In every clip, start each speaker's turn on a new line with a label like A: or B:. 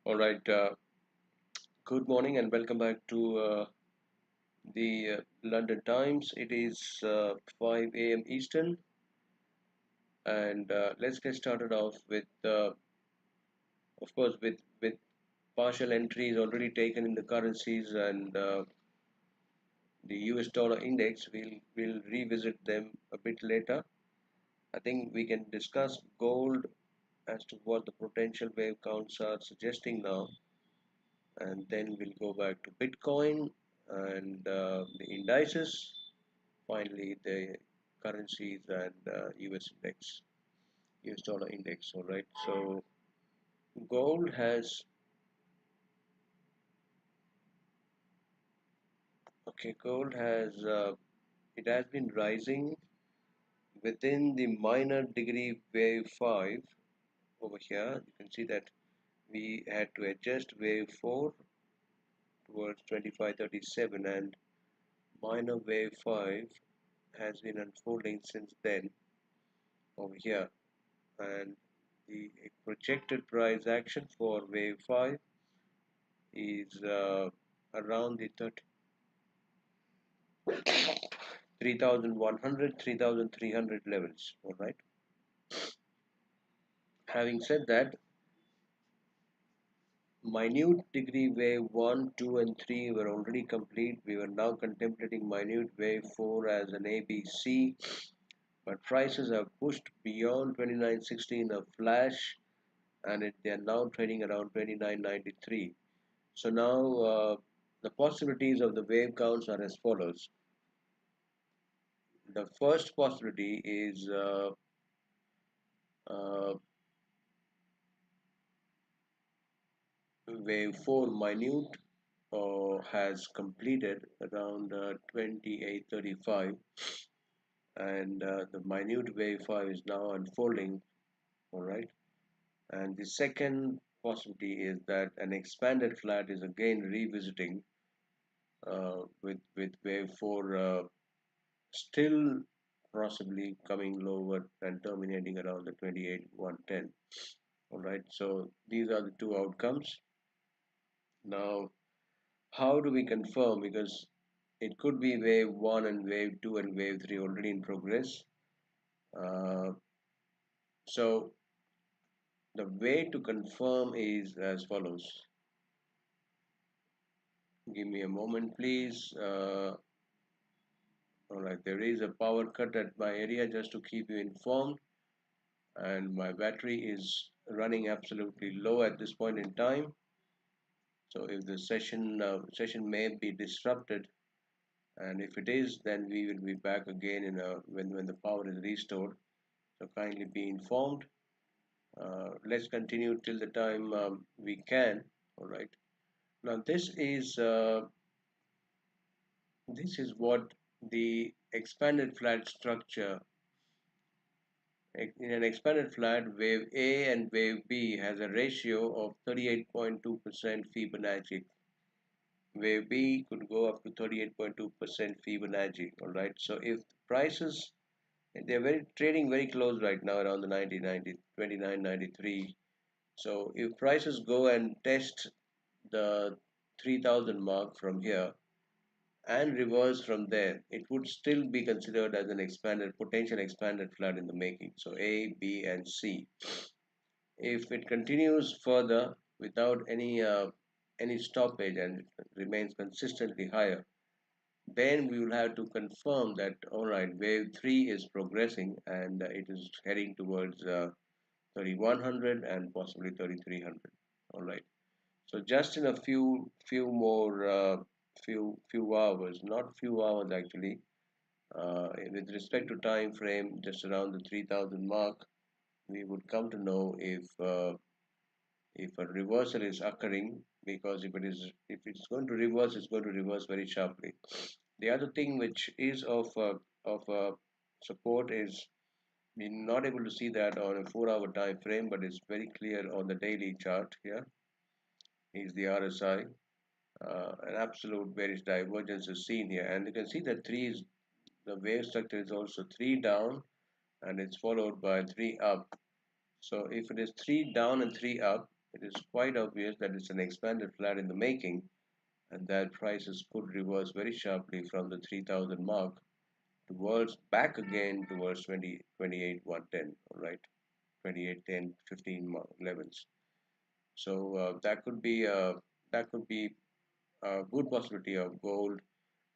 A: All right. Good morning and welcome back to the London Times. It is 5 a.m. Eastern, and let's get started off with, of course, with partial entries already taken in the currencies and the US dollar index. We'll revisit them a bit later. I think we can discuss gold as to what the potential wave counts are suggesting now, and then we'll go back to Bitcoin and the indices. Finally, the currencies and US index, US dollar index. All right. So gold has gold has it has been rising within the minor degree wave 5 over here. You can see that we had to adjust wave 4 towards 2537, and minor wave 5 has been unfolding since then over here, and the projected price action for wave 5 is around the 3,100 3,300 levels. All right, having said that, minute degree wave 1 2 and 3 were already complete. We were now contemplating minute wave 4 as an ABC, but prices have pushed beyond 2960 in a flash, and they are now trading around 2993. So now the possibilities of the wave counts are as follows. The first possibility is uh, wave 4 minute has completed around 2835, and the minute wave 5 is now unfolding. All right, and the second possibility is that an expanded flat is again revisiting with wave 4 still possibly coming lower and terminating around the 28,110. All right, so these are the two outcomes. Now, how do we confirm? Because it could be wave 1 and wave 2 and wave 3 already in progress. Uh, so the way to confirm is as follows. Give me a moment, please. All right, there is a power cut at my area, just to keep you informed, and my battery is running absolutely low at this point in time. So if the session may be disrupted, and if it is, then we will be back again when the power is restored. So kindly be informed. Let's continue till the time we can. All right. Now this is what the expanded flat structure. In an expanded flat, wave A and wave B has a ratio of 38.2% Fibonacci. Wave B could go up to 38.2% Fibonacci. All right. So if prices, they're very trading very close right now around the 29.93. So if prices go and test the 3000 mark from here and reverse from there, it would still be considered as an potential expanded flat in the making. So A, B, and C. If it continues further without any stoppage and it remains consistently higher, then we will have to confirm that, all right, wave 3 is progressing and it is heading towards 3100 and possibly 3300. All right, so just in a few hours, not few hours actually, with respect to time frame, just around the 3000 mark, we would come to know if a reversal is occurring, because if it's going to reverse, it's going to reverse very sharply. The other thing which is of support is we're not able to see that on a 4-hour time frame, but it's very clear on the daily chart here. Is the RSI. An absolute bearish divergence is seen here, and you can see that the wave structure is also 3 down, and it's followed by 3 up. So if it is 3 down and 3 up, it is quite obvious that it's an expanded flat in the making and that prices could reverse very sharply from the 3000 mark towards back again towards 28 110, all right, 28 10 15 levels. So that could be a good possibility of gold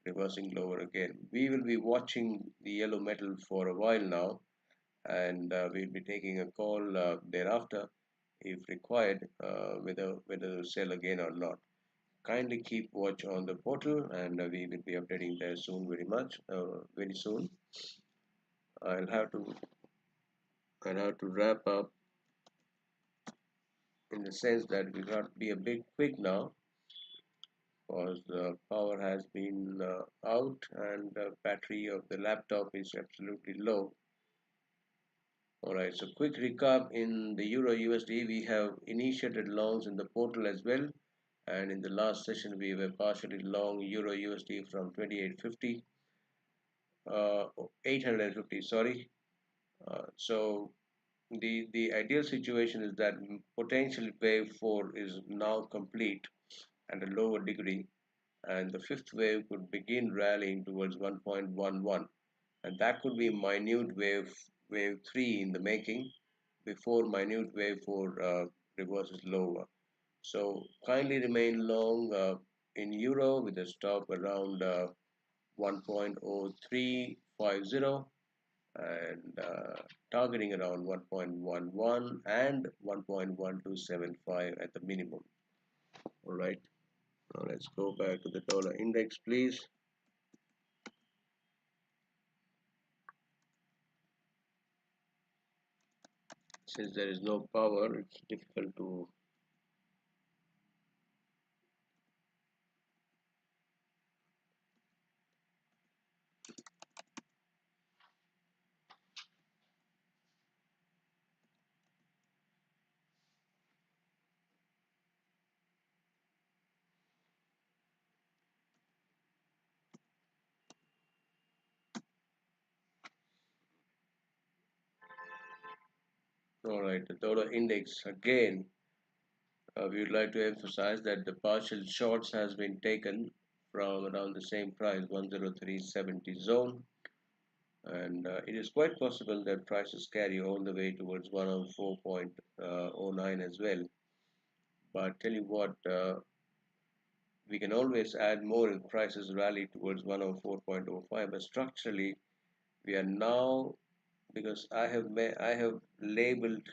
A: reversing lower again. We will be watching the yellow metal for a while now, and we'll be taking a call thereafter if required, whether to sell again or not. Kindly keep watch on the portal, and we will be updating there soon, very soon. I'll have to I'll have to wrap up in the sense that we got to be a bit quick now because the power has been out and the battery of the laptop is absolutely low. Alright, so quick recap in the Euro USD, we have initiated longs in the portal as well. And in the last session, we were partially long Euro USD from 2850, 850, sorry. So the ideal situation is that potential wave 4 is now complete at a lower degree, and the fifth wave could begin rallying towards 1.11, and that could be minute wave 3 in the making before minute wave 4 reverses lower. So kindly remain long in euro with a stop around 1.0350 and targeting around 1.11 and 1.1275 at the minimum. All right. Now let's go back to the dollar index, please. Since there is no power, it's difficult to. All right, the dollar index again. We would like to emphasize that the partial shorts has been taken from around the same price 10370 zone, and it is quite possible that prices carry all the way towards 104.09 as well. But tell you what, we can always add more if prices rally towards 104.05. But structurally, we are now, because I have labeled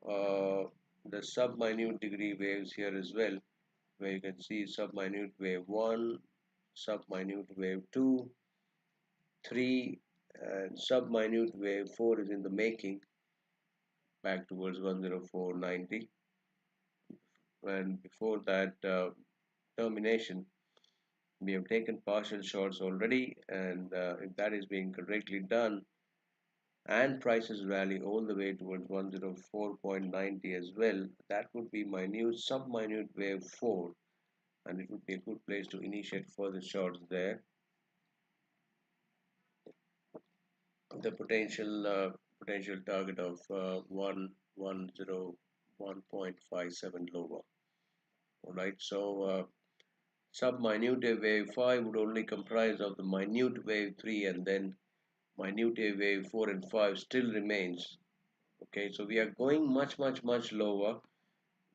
A: uh, the sub-minute degree waves here as well, where you can see sub-minute wave 1, sub-minute wave 2, 3, and sub-minute wave 4 is in the making back towards 104.90. And before that termination, we have taken partial shorts already, and if that is being correctly done and prices rally all the way towards 104.90 as well, that would be minute sub-minute wave 4, and it would be a good place to initiate further shorts there. The potential target of 101.57 lower. All right, so sub-minute wave 5 would only comprise of the minute wave 3, and then minute wave 4 and 5 still remains. Okay, so we are going much lower.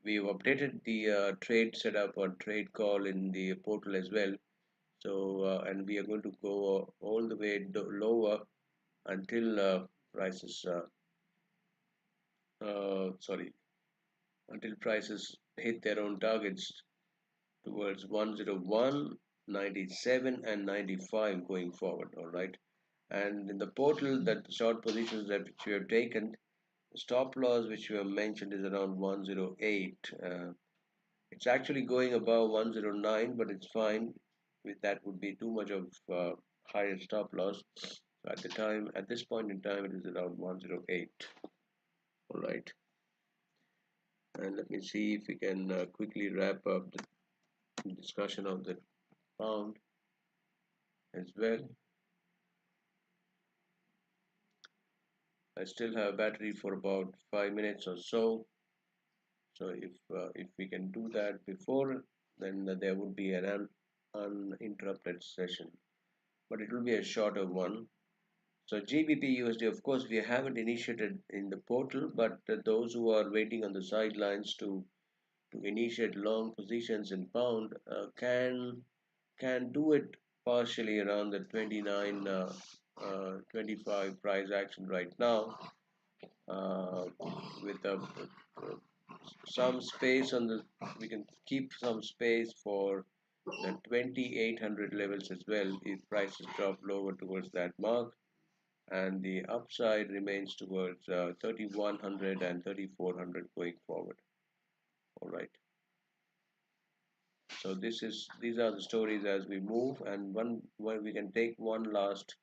A: We've updated the trade setup or trade call in the portal as well. So and we are going to go all the way lower until prices sorry, until prices hit their own targets towards 101.97 and 95 going forward. All right, and in the portal, that the short positions that which we have taken, the stop loss which we have mentioned is around 108. It's actually going above 109, but it's fine. With that would be too much of higher stop loss. So at this point in time, it is around 108. All right, and let me see if we can quickly wrap up the discussion of the pound as well. I still have battery for about 5 minutes or so, So if we can do that before, then there would be an uninterrupted session, but it will be a shorter one. So GBP USD, of course, we haven't initiated in the portal, but those who are waiting on the sidelines to initiate long positions in pound can do it partially around the 29 25 price action right now, uh, with some space on the, we can keep some space for the 2800 levels as well if prices drop lower towards that mark, and the upside remains towards 3100 and 3400 going forward. All right, so these are the stories as we move, and one we can take one last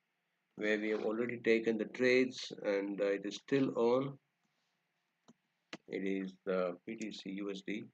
A: where we have already taken the trades, and it is still on. It is the BTC USD.